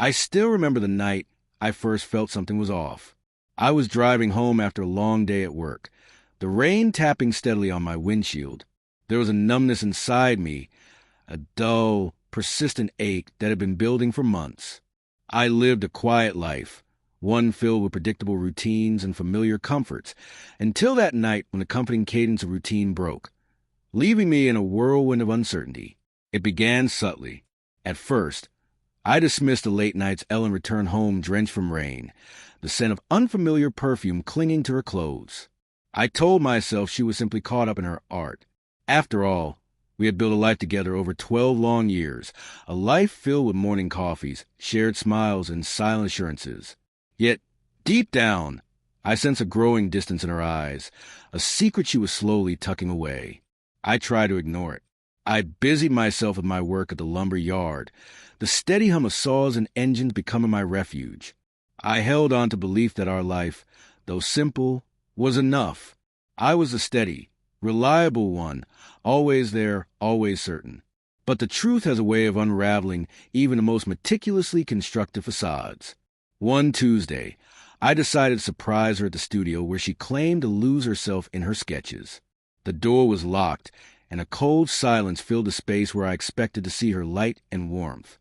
I still remember the night I first felt something was off. I was driving home after a long day at work, the rain tapping steadily on my windshield. There was a numbness inside me, a dull, persistent ache that had been building for months. I lived a quiet life, one filled with predictable routines and familiar comforts, until that night when the comforting cadence of routine broke, leaving me in a whirlwind of uncertainty. It began subtly. At first, I dismissed the late nights Ellen returned home drenched from rain, the scent of unfamiliar perfume clinging to her clothes. I told myself she was simply caught up in her art. After all, we had built a life together over 12 long years, a life filled with morning coffees, shared smiles, and silent assurances. Yet, deep down, I sensed a growing distance in her eyes, a secret she was slowly tucking away. I tried to ignore it. I busied myself with my work at the lumber yard, the steady hum of saws and engines becoming my refuge. I held on to belief that our life, though simple, was enough. I was the steady, reliable one, always there, always certain. But the truth has a way of unraveling even the most meticulously constructed facades. One Tuesday, I decided to surprise her at the studio where she claimed to lose herself in her sketches. The door was locked, and a cold silence filled the space where I expected to see her light and warmth.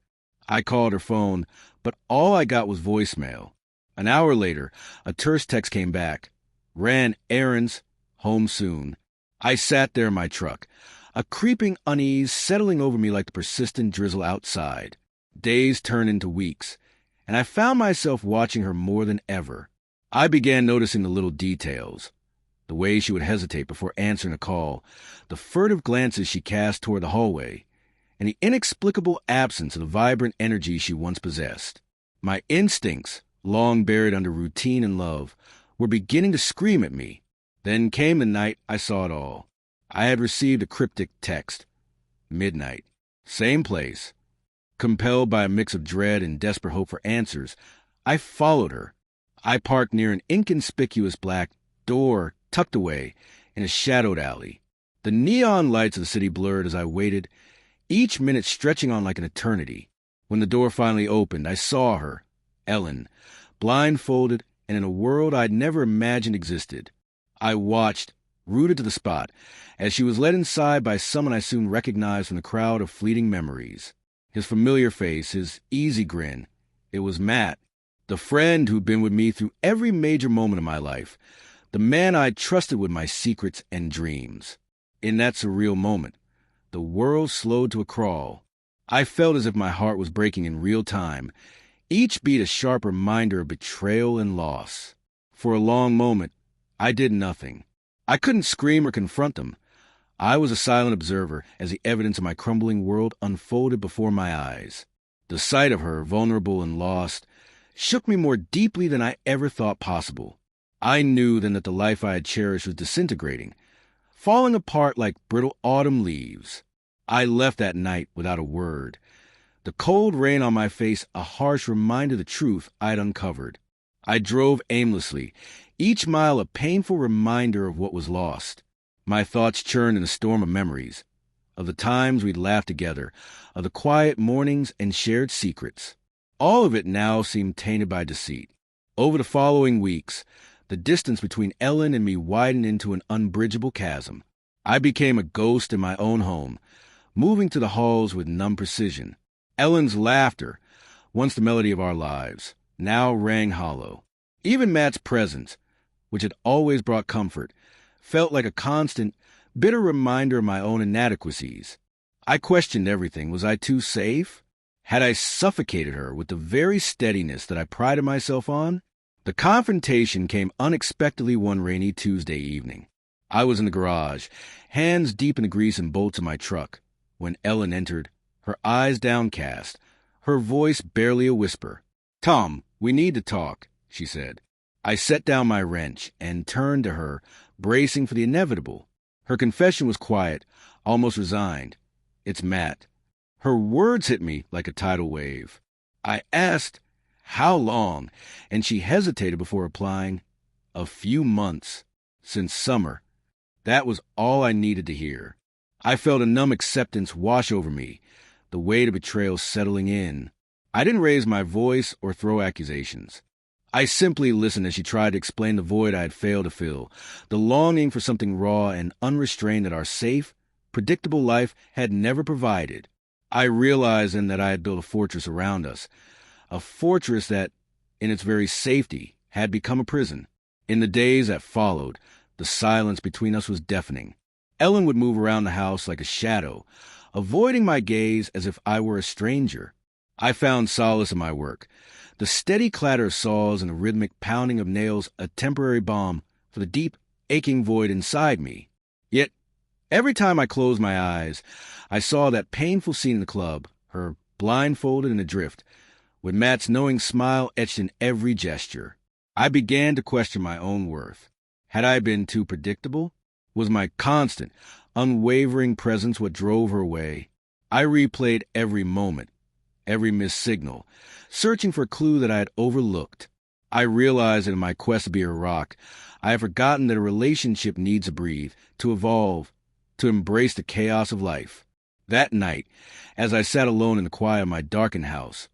I called her phone, but all I got was voicemail. An hour later, a terse text came back. Ran errands, home soon. I sat there in my truck, a creeping unease settling over me like the persistent drizzle outside. Days turned into weeks, and I found myself watching her more than ever. I began noticing the little details. The way she would hesitate before answering a call, the furtive glances she cast toward the hallway, and the inexplicable absence of the vibrant energy she once possessed. My instincts, long buried under routine and love, were beginning to scream at me. Then came the night I saw it all. I had received a cryptic text. Midnight. Same place. Compelled by a mix of dread and desperate hope for answers, I followed her. I parked near an inconspicuous black door tucked away in a shadowed alley. The neon lights of the city blurred as I waited, each minute stretching on like an eternity. When the door finally opened, I saw her, Ellen, blindfolded and in a world I'd never imagined existed. I watched, rooted to the spot, as she was led inside by someone I soon recognized from the crowd of fleeting memories. His familiar face, his easy grin. It was Matt, the friend who'd been with me through every major moment of my life, the man I'd trusted with my secrets and dreams. In that surreal moment, the world slowed to a crawl. I felt as if my heart was breaking in real time, each beat a sharp reminder of betrayal and loss. For a long moment, I did nothing. I couldn't scream or confront them. I was a silent observer as the evidence of my crumbling world unfolded before my eyes. The sight of her, vulnerable and lost, shook me more deeply than I ever thought possible. I knew then that the life I had cherished was disintegrating, falling apart like brittle autumn leaves. I left that night without a word, the cold rain on my face a harsh reminder of the truth I'd uncovered. I drove aimlessly, each mile a painful reminder of what was lost. My thoughts churned in a storm of memories, of the times we'd laughed together, of the quiet mornings and shared secrets. All of it now seemed tainted by deceit. Over the following weeks, the distance between Ellen and me widened into an unbridgeable chasm. I became a ghost in my own home, moving to the halls with numb precision. Ellen's laughter, once the melody of our lives, now rang hollow. Even Matt's presence, which had always brought comfort, felt like a constant, bitter reminder of my own inadequacies. I questioned everything. Was I too safe? Had I suffocated her with the very steadiness that I prided myself on? The confrontation came unexpectedly one rainy Tuesday evening. I was in the garage, hands deep in the grease and bolts of my truck, when Ellen entered, her eyes downcast, her voice barely a whisper. "Tom, we need to talk," she said. I set down my wrench and turned to her, bracing for the inevitable. Her confession was quiet, almost resigned. "It's Matt." Her words hit me like a tidal wave. I asked, "How long?" and she hesitated before replying, "A few months. Since summer." That was all I needed to hear. I felt a numb acceptance wash over me, the weight of betrayal settling in. I didn't raise my voice or throw accusations. I simply listened as she tried to explain the void I had failed to fill, the longing for something raw and unrestrained that our safe, predictable life had never provided. I realized then that I had built a fortress around us, a fortress that, in its very safety, had become a prison. In the days that followed, the silence between us was deafening. Ellen would move around the house like a shadow, avoiding my gaze as if I were a stranger. I found solace in my work, the steady clatter of saws and the rhythmic pounding of nails a temporary balm for the deep, aching void inside me. Yet, every time I closed my eyes, I saw that painful scene in the club, her blindfolded and adrift, with Matt's knowing smile etched in every gesture. I began to question my own worth. Had I been too predictable? Was my constant, unwavering presence what drove her away? I replayed every moment, every missed signal, searching for a clue that I had overlooked. I realized that in my quest to be a rock, I had forgotten that a relationship needs to breathe, to evolve, to embrace the chaos of life. That night, as I sat alone in the quiet of my darkened house,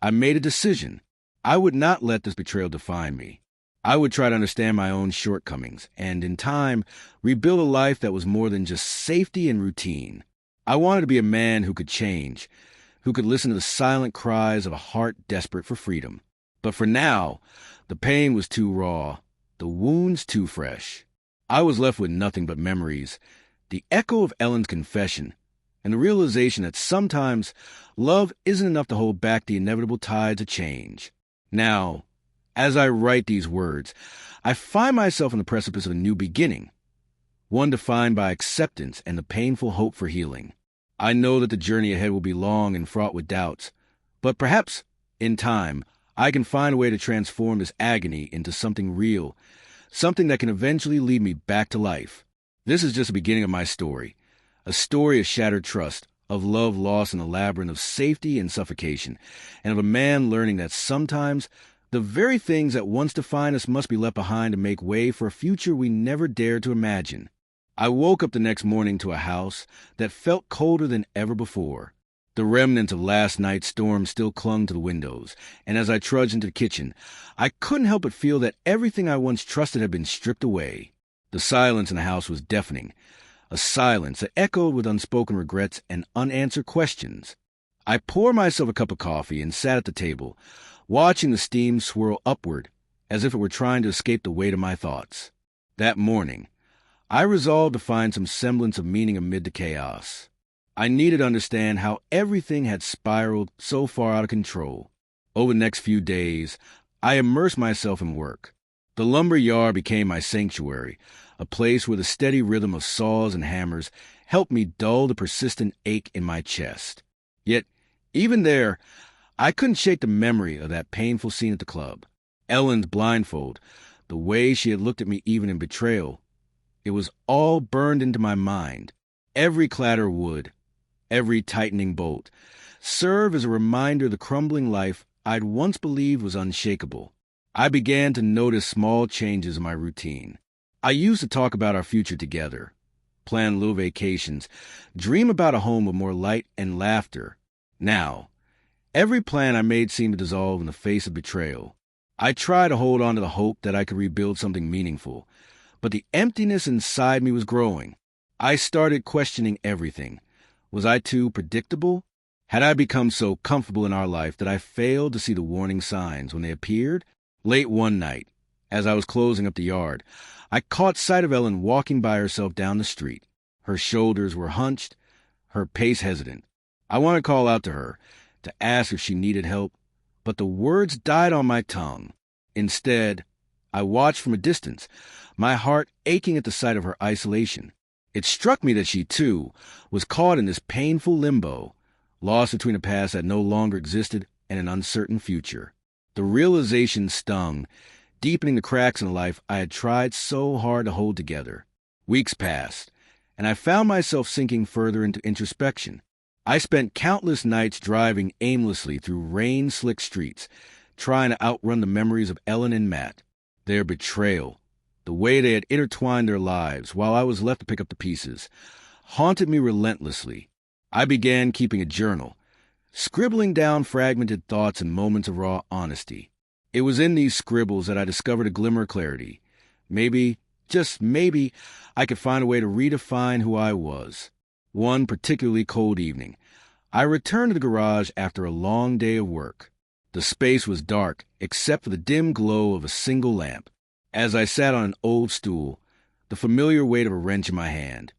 I made a decision. I would not let this betrayal define me. I would try to understand my own shortcomings, and in time, rebuild a life that was more than just safety and routine. I wanted to be a man who could change, who could listen to the silent cries of a heart desperate for freedom. But for now, the pain was too raw, the wounds too fresh. I was left with nothing but memories, the echo of Ellen's confession, and the realization that sometimes love isn't enough to hold back the inevitable tides of change. Now, as I write these words, I find myself on the precipice of a new beginning, one defined by acceptance and the painful hope for healing. I know that the journey ahead will be long and fraught with doubts, but perhaps, in time, I can find a way to transform this agony into something real, something that can eventually lead me back to life. This is just the beginning of my story, a story of shattered trust, of love lost in a labyrinth of safety and suffocation, and of a man learning that sometimes the very things that once defined us must be left behind to make way for a future we never dared to imagine. I woke up the next morning to a house that felt colder than ever before. The remnants of last night's storm still clung to the windows, and as I trudged into the kitchen, I couldn't help but feel that everything I once trusted had been stripped away. The silence in the house was deafening, a silence that echoed with unspoken regrets and unanswered questions. I poured myself a cup of coffee and sat at the table, watching the steam swirl upward as if it were trying to escape the weight of my thoughts. That morning, I resolved to find some semblance of meaning amid the chaos. I needed to understand how everything had spiraled so far out of control. Over the next few days, I immersed myself in work. The lumber yard became my sanctuary, a place where the steady rhythm of saws and hammers helped me dull the persistent ache in my chest. Yet, even there, I couldn't shake the memory of that painful scene at the club. Ellen's blindfold, the way she had looked at me even in betrayal, it was all burned into my mind. Every clatter of wood, every tightening bolt, served as a reminder of the crumbling life I'd once believed was unshakable. I began to notice small changes in my routine. I used to talk about our future together, plan little vacations, dream about a home with more light and laughter. Now, every plan I made seemed to dissolve in the face of betrayal. I tried to hold on to the hope that I could rebuild something meaningful, but the emptiness inside me was growing. I started questioning everything. Was I too predictable? Had I become so comfortable in our life that I failed to see the warning signs when they appeared? Late one night, as I was closing up the yard, I caught sight of Ellen walking by herself down the street. Her shoulders were hunched, her pace hesitant. I wanted to call out to her, to ask if she needed help, but the words died on my tongue. Instead, I watched from a distance, my heart aching at the sight of her isolation. It struck me that she, too, was caught in this painful limbo, lost between a past that no longer existed and an uncertain future. The realization stung, deepening the cracks in a life I had tried so hard to hold together. Weeks passed, and I found myself sinking further into introspection. I spent countless nights driving aimlessly through rain-slick streets, trying to outrun the memories of Ellen and Matt. Their betrayal, the way they had intertwined their lives while I was left to pick up the pieces, haunted me relentlessly. I began keeping a journal, scribbling down fragmented thoughts and moments of raw honesty. It was in these scribbles that I discovered a glimmer of clarity. Maybe, just maybe, I could find a way to redefine who I was. One particularly cold evening, I returned to the garage after a long day of work. The space was dark, except for the dim glow of a single lamp. As I sat on an old stool, the familiar weight of a wrench in my hand,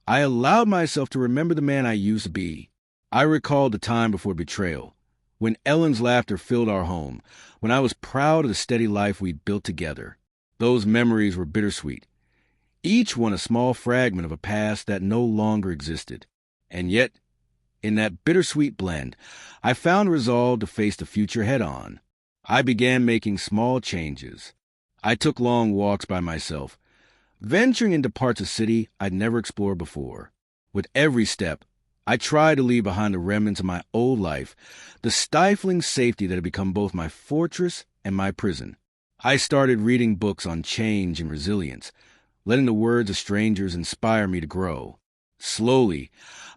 I allowed myself to remember the man I used to be. I recalled the time before betrayal, when Ellen's laughter filled our home, when I was proud of the steady life we'd built together. Those memories were bittersweet, each one a small fragment of a past that no longer existed. And yet, in that bittersweet blend, I found resolve to face the future head-on. I began making small changes. I took long walks by myself, venturing into parts of the city I'd never explored before. With every step, I tried to leave behind the remnants of my old life, the stifling safety that had become both my fortress and my prison. I started reading books on change and resilience, letting the words of strangers inspire me to grow. Slowly,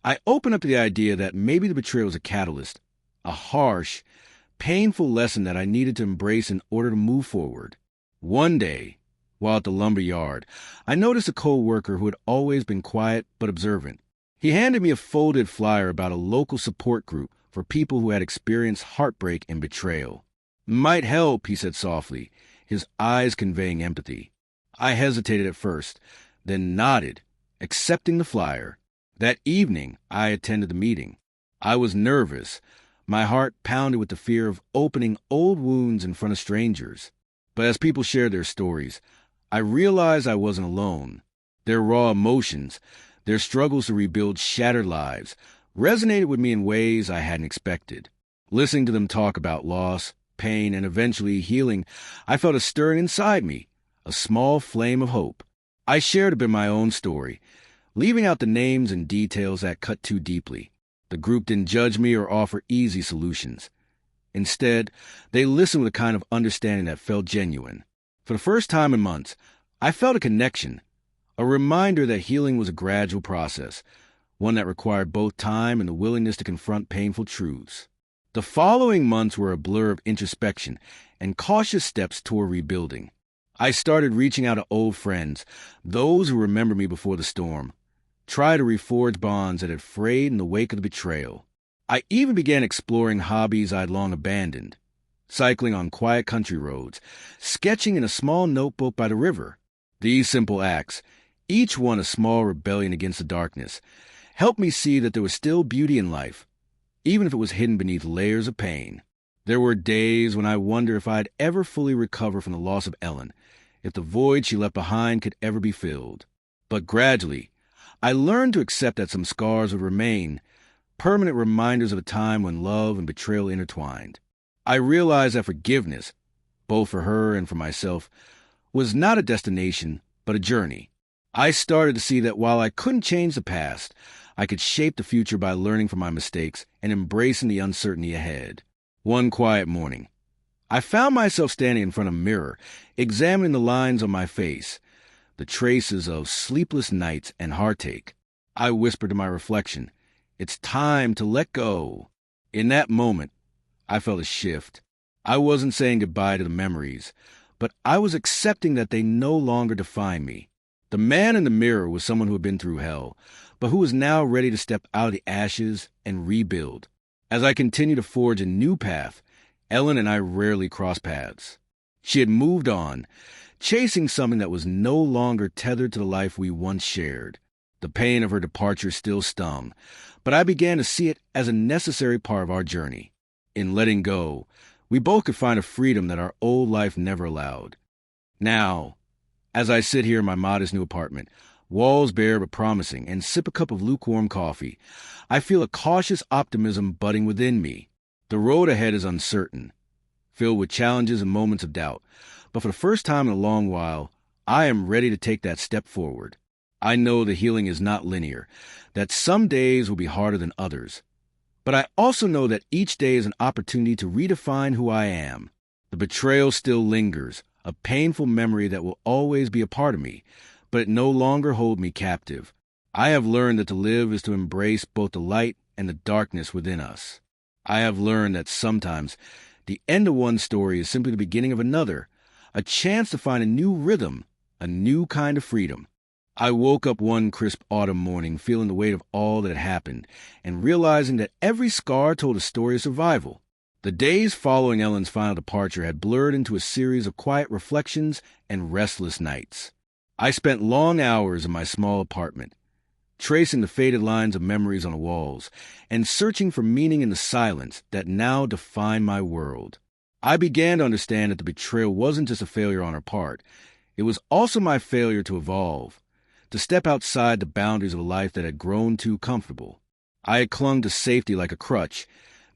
I opened up to the idea that maybe the betrayal was a catalyst, a harsh, painful lesson that I needed to embrace in order to move forward. One day, while at the lumber yard, I noticed a co-worker who had always been quiet but observant. He handed me a folded flyer about a local support group for people who had experienced heartbreak and betrayal. "Might help," he said softly, his eyes conveying empathy. I hesitated at first, then nodded, accepting the flyer. That evening, I attended the meeting. I was nervous. My heart pounded with the fear of opening old wounds in front of strangers. But as people shared their stories, I realized I wasn't alone. Their raw emotions, their struggles to rebuild shattered lives, resonated with me in ways I hadn't expected. Listening to them talk about loss, pain, and eventually healing, I felt a stirring inside me, a small flame of hope. I shared a bit of my own story, leaving out the names and details that cut too deeply. The group didn't judge me or offer easy solutions. Instead, they listened with a kind of understanding that felt genuine. For the first time in months, I felt a connection, a reminder that healing was a gradual process, one that required both time and the willingness to confront painful truths. The following months were a blur of introspection and cautious steps toward rebuilding. I started reaching out to old friends, those who remembered me before the storm, tried to reforge bonds that had frayed in the wake of the betrayal. I even began exploring hobbies I'd long abandoned, cycling on quiet country roads, sketching in a small notebook by the river. These simple acts, each one a small rebellion against the darkness, helped me see that there was still beauty in life, even if it was hidden beneath layers of pain. There were days when I wondered if I'd ever fully recover from the loss of Ellen, if the void she left behind could ever be filled. But gradually, I learned to accept that some scars would remain, permanent reminders of a time when love and betrayal intertwined. I realized that forgiveness, both for her and for myself, was not a destination, but a journey. I started to see that while I couldn't change the past, I could shape the future by learning from my mistakes and embracing the uncertainty ahead. One quiet morning, I found myself standing in front of a mirror, examining the lines on my face, the traces of sleepless nights and heartache. I whispered to my reflection, "It's time to let go." In that moment, I felt a shift. I wasn't saying goodbye to the memories, but I was accepting that they no longer define me. The man in the mirror was someone who had been through hell, but who was now ready to step out of the ashes and rebuild. As I continued to forge a new path, Ellen and I rarely crossed paths. She had moved on, chasing something that was no longer tethered to the life we once shared. The pain of her departure still stung, but I began to see it as a necessary part of our journey. In letting go, we both could find a freedom that our old life never allowed. Now, as I sit here in my modest new apartment, walls bare but promising, and sip a cup of lukewarm coffee, I feel a cautious optimism budding within me. The road ahead is uncertain, filled with challenges and moments of doubt, but for the first time in a long while, I am ready to take that step forward. I know the healing is not linear, that some days will be harder than others. But I also know that each day is an opportunity to redefine who I am. The betrayal still lingers, a painful memory that will always be a part of me, but it no longer holds me captive. I have learned that to live is to embrace both the light and the darkness within us. I have learned that sometimes the end of one story is simply the beginning of another, a chance to find a new rhythm, a new kind of freedom. I woke up one crisp autumn morning feeling the weight of all that had happened and realizing that every scar told a story of survival. The days following Ellen's final departure had blurred into a series of quiet reflections and restless nights. I spent long hours in my small apartment, tracing the faded lines of memories on the walls and searching for meaning in the silence that now defined my world. I began to understand that the betrayal wasn't just a failure on her part. It was also my failure to evolve, to step outside the boundaries of a life that had grown too comfortable. I had clung to safety like a crutch,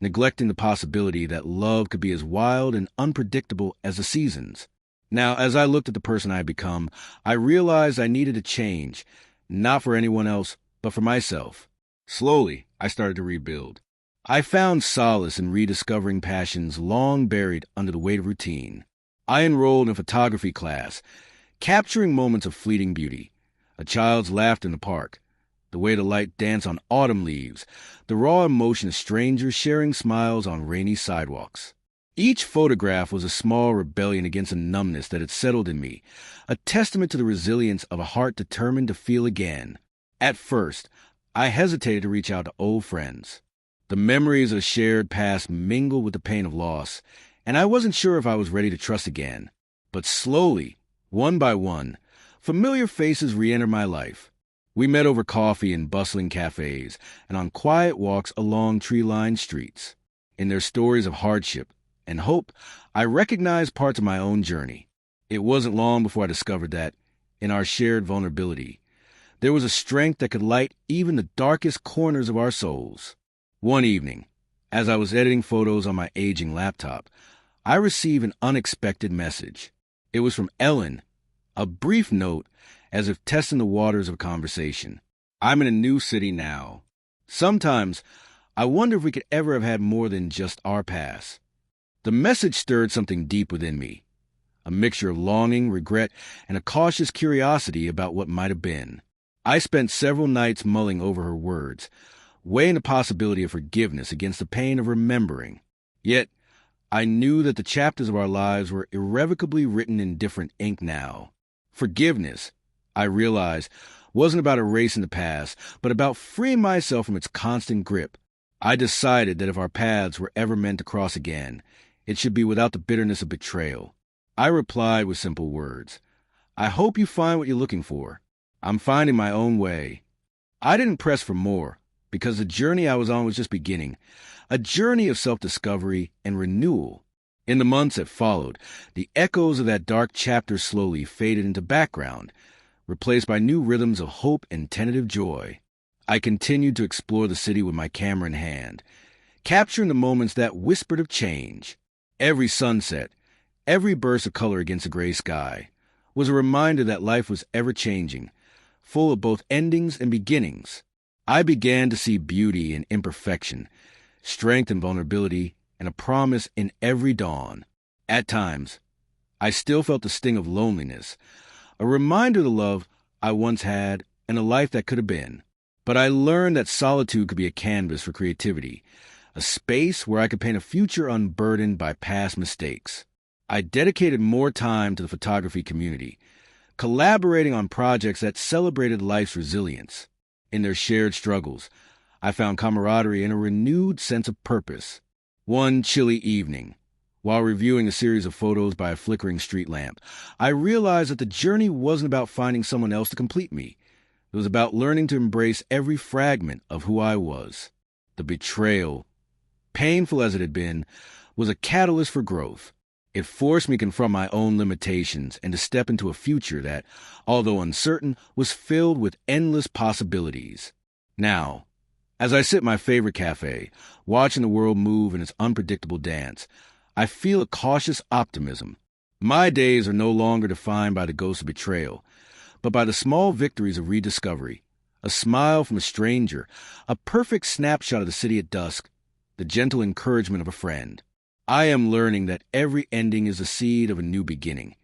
neglecting the possibility that love could be as wild and unpredictable as the seasons. Now, as I looked at the person I had become, I realized I needed to change, not for anyone else, but for myself. Slowly, I started to rebuild. I found solace in rediscovering passions long buried under the weight of routine. I enrolled in a photography class, capturing moments of fleeting beauty. A child's laughter in the park, the way the light danced on autumn leaves, the raw emotion of strangers sharing smiles on rainy sidewalks. Each photograph was a small rebellion against a numbness that had settled in me, a testament to the resilience of a heart determined to feel again. At first, I hesitated to reach out to old friends. The memories of the shared past mingled with the pain of loss, and I wasn't sure if I was ready to trust again. But slowly, one by one, familiar faces re-entered my life. We met over coffee in bustling cafes and on quiet walks along tree-lined streets. In their stories of hardship and hope, I recognized parts of my own journey. It wasn't long before I discovered that, in our shared vulnerability, there was a strength that could light even the darkest corners of our souls. One evening, as I was editing photos on my aging laptop, I received an unexpected message. It was from Ellen, a brief note as if testing the waters of a conversation. I'm in a new city now. Sometimes, I wonder if we could ever have had more than just our past. The message stirred something deep within me, a mixture of longing, regret, and a cautious curiosity about what might have been. I spent several nights mulling over her words, weighing the possibility of forgiveness against the pain of remembering. Yet, I knew that the chapters of our lives were irrevocably written in different ink now. Forgiveness, I realized, wasn't about erasing the past, but about freeing myself from its constant grip. I decided that if our paths were ever meant to cross again, it should be without the bitterness of betrayal. I replied with simple words. I hope you find what you're looking for. I'm finding my own way. I didn't press for more, because the journey I was on was just beginning, a journey of self-discovery and renewal. In the months that followed, the echoes of that dark chapter slowly faded into background, replaced by new rhythms of hope and tentative joy. I continued to explore the city with my camera in hand, capturing the moments that whispered of change. Every sunset, every burst of color against a gray sky, was a reminder that life was ever-changing, full of both endings and beginnings. I began to see beauty in imperfection, strength and vulnerability, and a promise in every dawn. At times, I still felt the sting of loneliness, a reminder of the love I once had and a life that could have been. But I learned that solitude could be a canvas for creativity, a space where I could paint a future unburdened by past mistakes. I dedicated more time to the photography community, collaborating on projects that celebrated life's resilience. In their shared struggles, I found camaraderie and a renewed sense of purpose. One chilly evening, while reviewing a series of photos by a flickering street lamp, I realized that the journey wasn't about finding someone else to complete me. It was about learning to embrace every fragment of who I was. The betrayal, painful as it had been, was a catalyst for growth. It forced me to confront my own limitations and to step into a future that, although uncertain, was filled with endless possibilities. Now, as I sit in my favorite cafe, watching the world move in its unpredictable dance, I feel a cautious optimism. My days are no longer defined by the ghost of betrayal, but by the small victories of rediscovery, a smile from a stranger, a perfect snapshot of the city at dusk, the gentle encouragement of a friend. I am learning that every ending is the seed of a new beginning,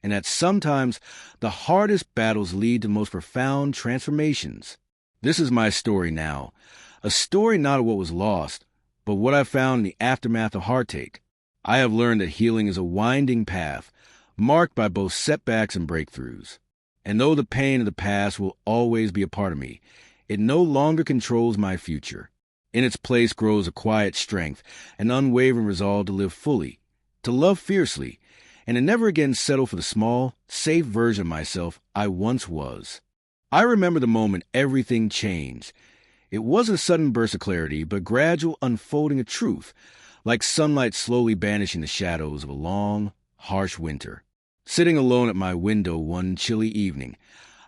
and that sometimes the hardest battles lead to the most profound transformations. This is my story now, a story not of what was lost, but what I found in the aftermath of heartache. I have learned that healing is a winding path, marked by both setbacks and breakthroughs. And though the pain of the past will always be a part of me, it no longer controls my future. In its place grows a quiet strength, an unwavering resolve to live fully, to love fiercely, and to never again settle for the small, safe version of myself I once was. I remember the moment everything changed. It wasn't a sudden burst of clarity, but gradual unfolding of truth, like sunlight slowly banishing the shadows of a long, harsh winter. Sitting alone at my window one chilly evening,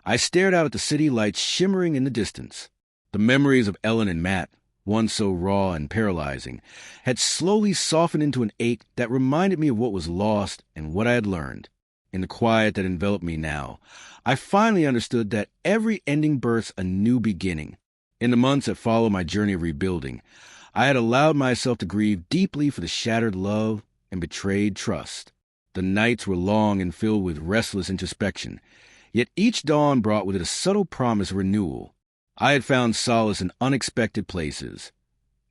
I stared out at the city lights shimmering in the distance. The memories of Ellen and Matt, once so raw and paralyzing, had slowly softened into an ache that reminded me of what was lost and what I had learned. In the quiet that enveloped me now, I finally understood that every ending births a new beginning. In the months that followed my journey of rebuilding, I had allowed myself to grieve deeply for the shattered love and betrayed trust. The nights were long and filled with restless introspection, yet each dawn brought with it a subtle promise of renewal. I had found solace in unexpected places,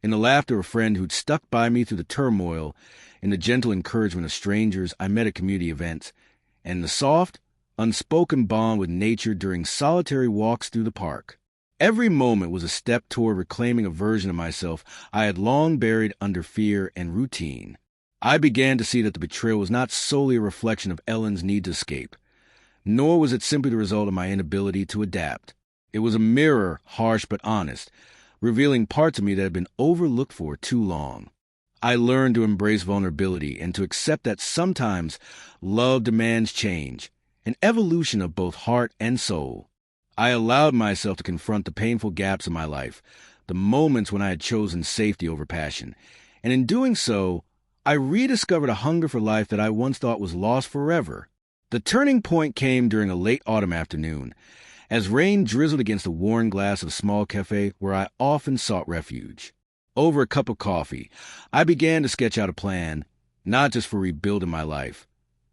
in the laughter of a friend who'd stuck by me through the turmoil, in the gentle encouragement of strangers I met at community events, and the soft, unspoken bond with nature during solitary walks through the park. Every moment was a step toward reclaiming a version of myself I had long buried under fear and routine. I began to see that the betrayal was not solely a reflection of Ellen's need to escape, nor was it simply the result of my inability to adapt. It was a mirror, harsh but honest, revealing parts of me that had been overlooked for too long. I learned to embrace vulnerability and to accept that sometimes love demands change, an evolution of both heart and soul. I allowed myself to confront the painful gaps in my life, the moments when I had chosen safety over passion, and in doing so, I rediscovered a hunger for life that I once thought was lost forever. The turning point came during a late autumn afternoon, as rain drizzled against the worn glass of a small cafe where I often sought refuge. Over a cup of coffee, I began to sketch out a plan, not just for rebuilding my life,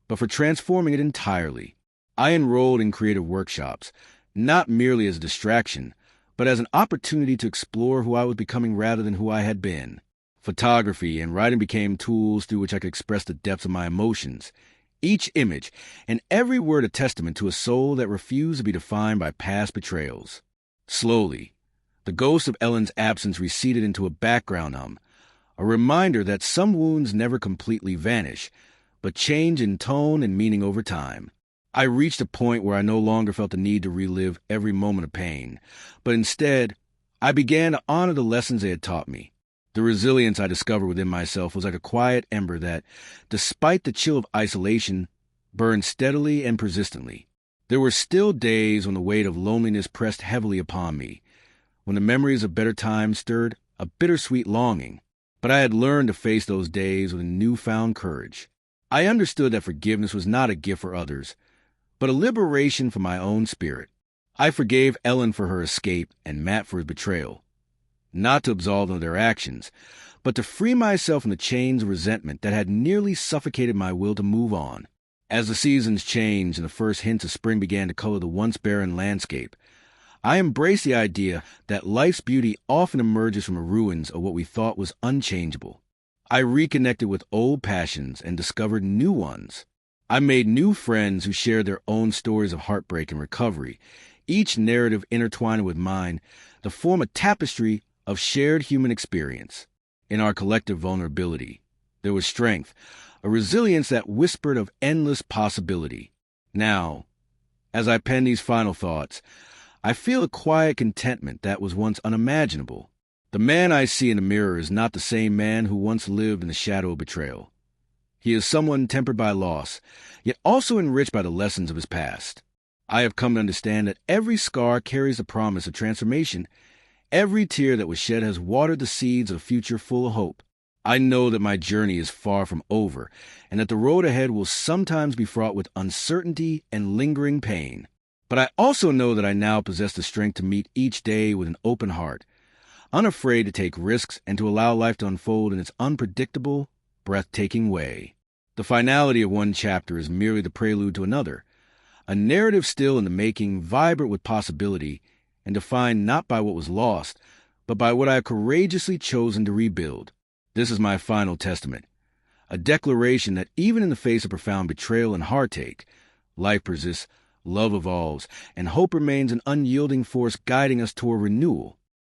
but for transforming it entirely. I enrolled in creative workshops, not merely as a distraction, but as an opportunity to explore who I was becoming rather than who I had been. Photography and writing became tools through which I could express the depths of my emotions, each image and every word a testament to a soul that refused to be defined by past betrayals. Slowly, the ghost of Ellen's absence receded into a background hum, a reminder that some wounds never completely vanish, but change in tone and meaning over time. I reached a point where I no longer felt the need to relive every moment of pain, but instead, I began to honor the lessons they had taught me. The resilience I discovered within myself was like a quiet ember that, despite the chill of isolation, burned steadily and persistently. There were still days when the weight of loneliness pressed heavily upon me, when the memories of better times stirred a bittersweet longing. But I had learned to face those days with a newfound courage. I understood that forgiveness was not a gift for others, but a liberation for my own spirit. I forgave Ellen for her escape and Matt for his betrayal, not to absolve them of their actions, but to free myself from the chains of resentment that had nearly suffocated my will to move on. As the seasons changed and the first hints of spring began to color the once barren landscape, I embraced the idea that life's beauty often emerges from the ruins of what we thought was unchangeable. I reconnected with old passions and discovered new ones. I made new friends who shared their own stories of heartbreak and recovery, each narrative intertwining with mine to form a tapestry of shared human experience. In our collective vulnerability, there was strength, a resilience that whispered of endless possibility. Now, as I pen these final thoughts, I feel a quiet contentment that was once unimaginable. The man I see in the mirror is not the same man who once lived in the shadow of betrayal. He is someone tempered by loss, yet also enriched by the lessons of his past. I have come to understand that every scar carries the promise of transformation. Every tear that was shed has watered the seeds of a future full of hope. I know that my journey is far from over, and that the road ahead will sometimes be fraught with uncertainty and lingering pain. But I also know that I now possess the strength to meet each day with an open heart, unafraid to take risks and to allow life to unfold in its unpredictable, breathtaking way. The finality of one chapter is merely the prelude to another, a narrative still in the making, vibrant with possibility, and defined not by what was lost, but by what I have courageously chosen to rebuild. This is my final testament, a declaration that even in the face of profound betrayal and heartache, life persists, love evolves, and hope remains an unyielding force guiding us toward renewal.